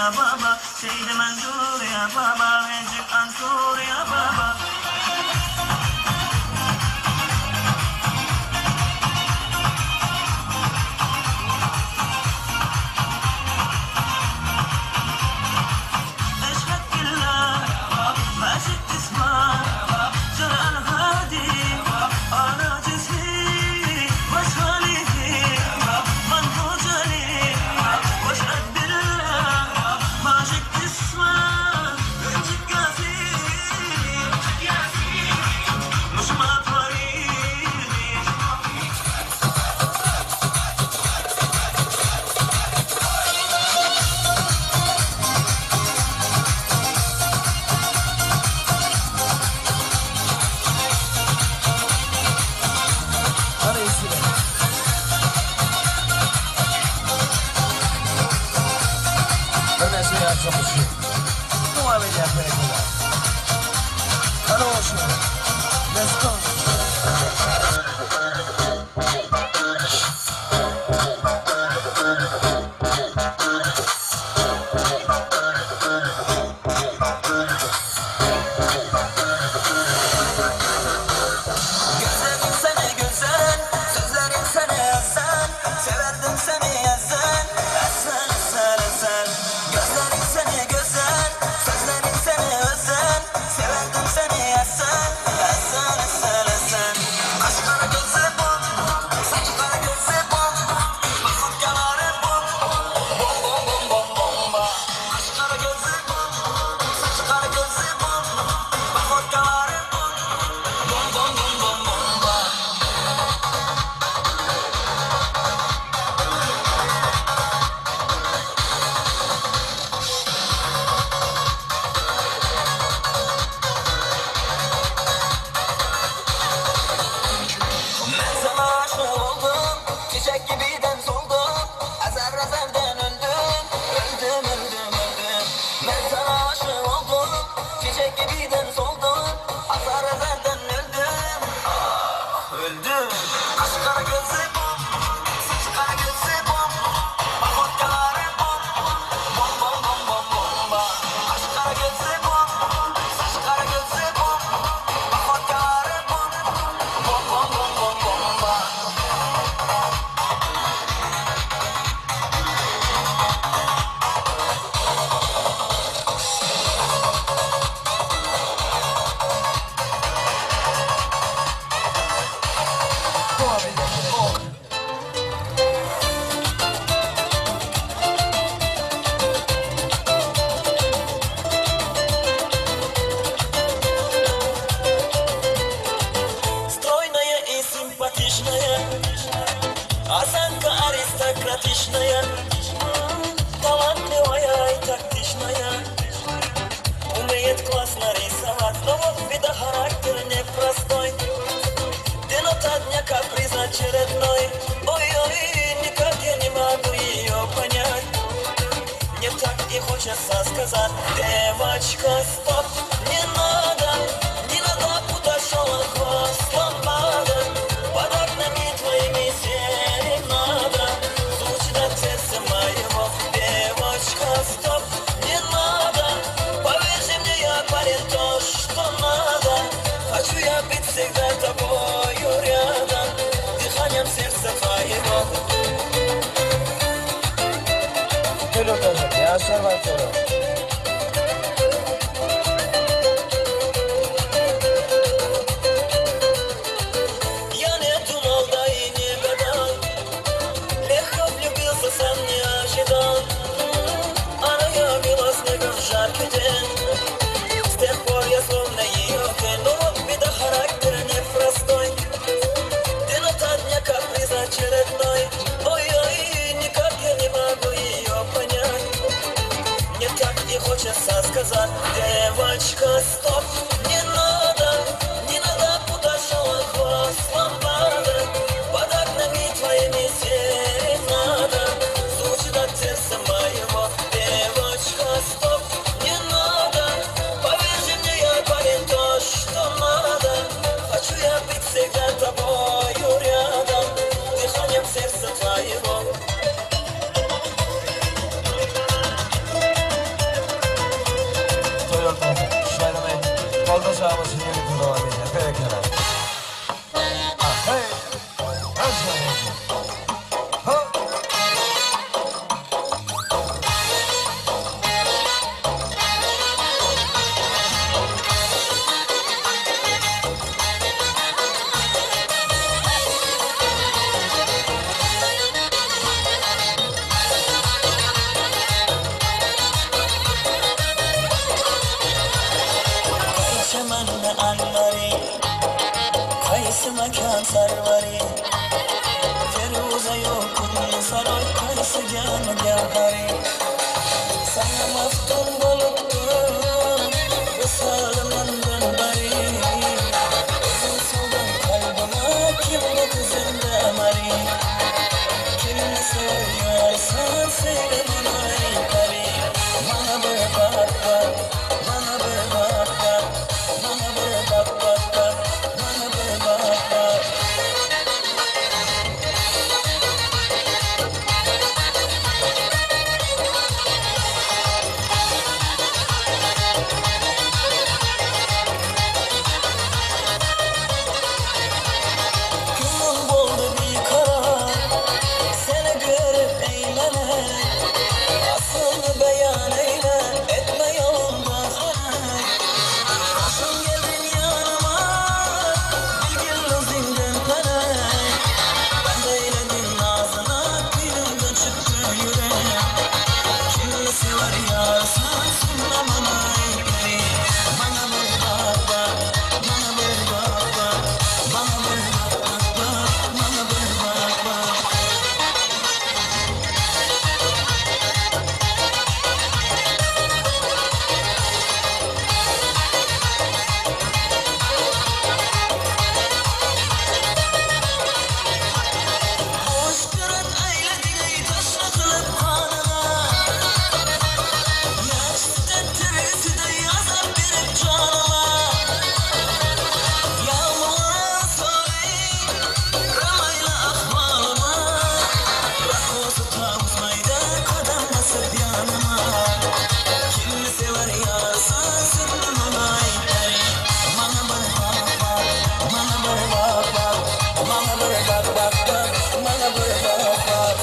يا بابا سيد منصور يا بابا وينجك أنصور يا بابا Let's go. Осанка аристократичная, талантливая и тактичная, умеет классно рисовать, но в вида характер непростой. День-ото дня каприз очередной, ой-ой, никак я не могу ее понять. Мне так и хочется сказать: девочка, стоп, не надо, не надо, куда шел хвост лампада. Под окнами твоими серенада звучит от сердца моего. Девочка, стоп, не надо, поверьте мне, я парень то, что надо. Хочу я быть всегда тобою рядом, дыханием сердца твоего. Ya Salvatore. Я не думал, да и не гадал, легко влюбился, сам не ожидал. Она явилась снегом в жаркий день, с тех пор я словно ее тень. Но вот беда, характер непростой, день-ото дня каприз очередной. Ой-ой, никак я не могу ее понять. Мне так и хочется сказать: девочка, стоп, не надо, не надо, куда шел хвост лампада. Под окнами твоими серенада звучит от сердца моего. Девочка, стоп, не надо, поверьте мне, я парень то, что надо. Хочу я быть всегда тобою рядом, дыханием сердца твоего. Canı gavhari sana maftun bolup Visalımından bari Uzun soldan kalbime kim dokuzunda mari Kimni seviyorsan söyle bana ey pari Bana bir bak bak, bana bir bak bak Bana bir bak bak bak, bana bir bak bak Kulum oldu bir karar Seni görüp eğlener Aslını beyan eyle Etme yolunda haray Koşun geldin yanıma Bilgin lüzinden peray Ben de eyledim ağzına Dilimden çıktı yürek Kimini sever yarsan Sunma bana ipleri Bana bir bak bak Bana bir bak bak Bana bir bak bak bak Bana bir bak bak Hoşgörün eyledin ey taşla kılıp kanına Yaşlıdan terisi de yazar benim canıma Yağmura sorayım Ramayla ahvalıma Rakosu tavuzmayda kadem basıp yanıma Kimini sever yarsan sürdüm ona ipleri Bana bir bak bak, bana bir bak bak Bana bir bak bak bak, bana bir bak bak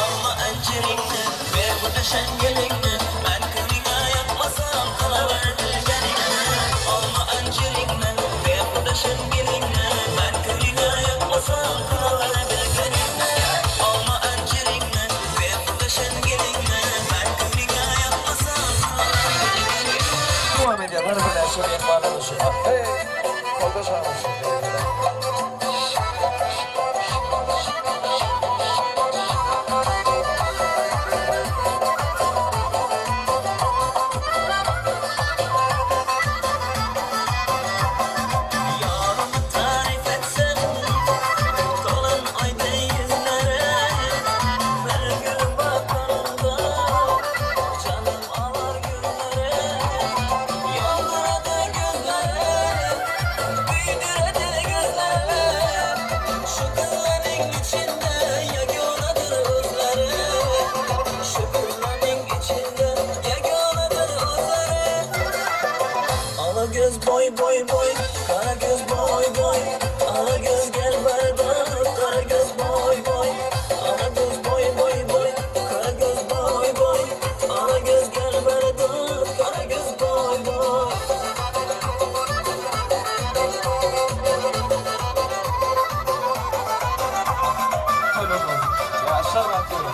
Alma encerinden ve bu düşen gelinden Ben kırına yapmasam kalıver bilgeninden Alma encerinden ve bu düşen gelinden Ben kırına yapmasam kalıver bilgeninden Alma encerinden ve bu düşen gelinden Ben kırına yapmasam kalıver bilgeninden Muhammed yapar bile söyleyeyim bana da söyle. Hey, orada sana da söyleyeyim. Yarımı tarif etsem Dolan ayda yüzlere Ver gülüm boy boy boy. Kara göz boy boy. Ala göz gel berbat. Kara göz boy boy. Ala göz boy boy boy. Kara göz boy boy. Ala göz gel berbat. Kara göz boy boy. Hadi bakalım. Ya aşağı atlıyorum.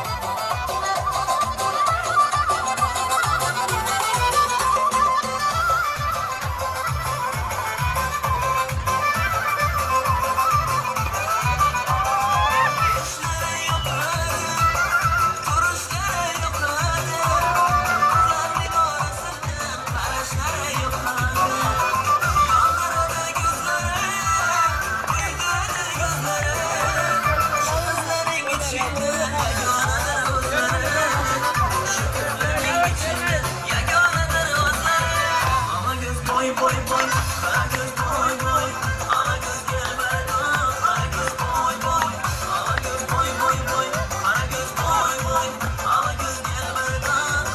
Boy boy boy, kara göz boy boy, ala göz gel berbat, kara göz boy boy, ala göz boy boy boy, kara göz boy boy, ala göz gel berbat,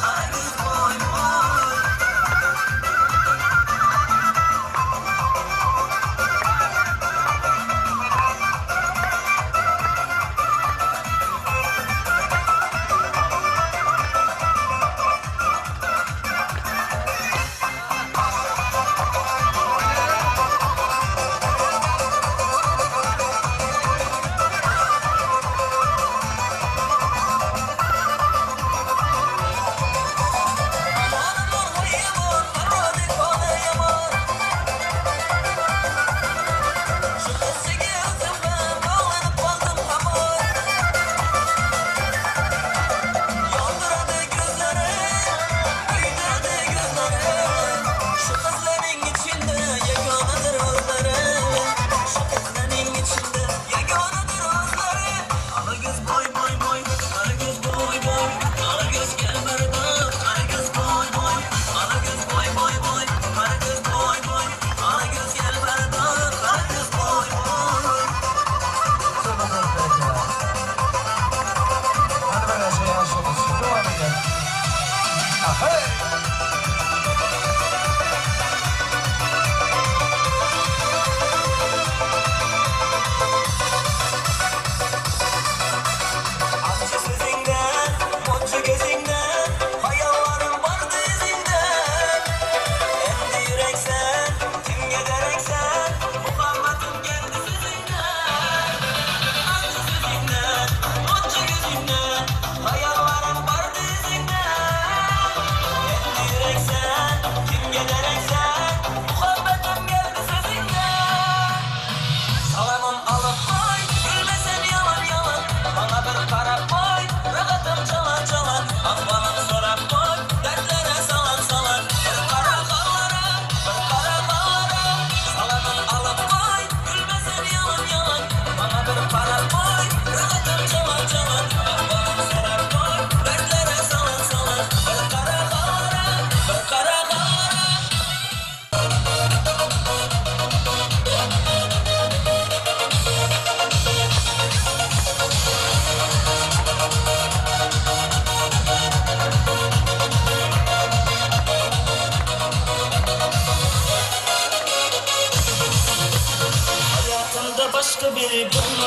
kara göz boy boy. Hadi bakalım Berke. Hadi ben her şeye aşık olsun. Devam edelim. Ah, hey! Akça sözünden, monca gözünden, hayallerim vardı izinden. Emdi yürek sen, kim giderek sen, Muhammed'im geldi sözünden. Akça sözünden, monca gözünden, hayallerim vardı izinden. Emdi yürek sen, kim giderek sen, Muhammed'im geldi sözünden. Salamın alıp koy, gülmesen yalan yalan. Bana bir para koy, rahatım çalan çalan. Ahvalını sorar koy, dertlere salan salan. Bir kara kallara, bir kara kallara. Salamın alıp koy, gülmesen yalan yalan. Bana bir para koy, rahatım çalan çalan. Ahvalını sorar koy, dertlere salan salan. Bir kara kallara, bir kara kallara. Hayatımda başka biri bulmadım.